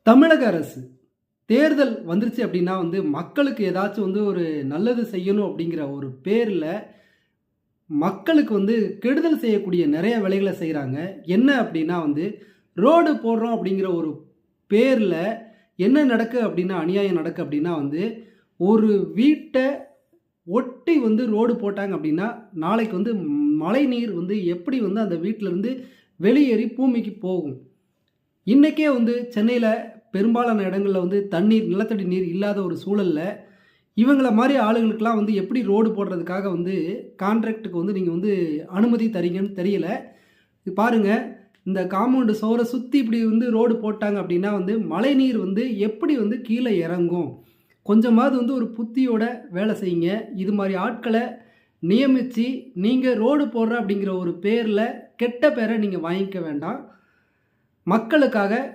தமிழக அரசு தேர்தல் வந்துருச்சு அப்படின்னா மக்களுக்கு ஏதாச்சும் ஒரு நல்லது செய்யணும் அப்படிங்கிற ஒரு பேரில் மக்களுக்கு கெடுதல் செய்யக்கூடிய நிறைய வேலைகளை செய்கிறாங்க. என்ன அப்படின்னா ரோடு போடுறோம் அப்படிங்கிற ஒரு பேரில் என்ன நடக்கு அப்படின்னா அநியாயம் நடக்கு அப்படின்னா ஒரு வீட்டை ஒட்டி ரோடு போட்டாங்க அப்படின்னா நாளைக்கு மழை நீர் எப்படி அந்த வீட்டிலேருந்து வெளியேறி பூமிக்கு போகும். இன்றைக்கே சென்னையில் பெரும்பாலான இடங்களில் தண்ணீர் நிலத்தடி நீர் இல்லாத ஒரு சூழலில் இவங்கள மாதிரி ஆளுங்களுக்கெல்லாம் எப்படி ரோடு போடுறதுக்காக கான்ட்ராக்டுக்கு நீங்கள் அனுமதி தரீங்கன்னு தெரியல. பாருங்கள், இந்த காம்பவுண்டு சுவரை சுற்றி இப்படி ரோடு போட்டாங்க அப்படின்னா மழை நீர் எப்படி கீழே இறங்கும். கொஞ்சமாவது ஒரு புத்தியோட வேலை செய்யுங்க. இது மாதிரி ஆட்களை நியமித்து நீங்கள் ரோடு போடுற அப்படிங்கிற ஒரு பேரில் கெட்ட பேரை நீங்கள் வாங்கிக்க வேண்டாம். மக்களுக்காக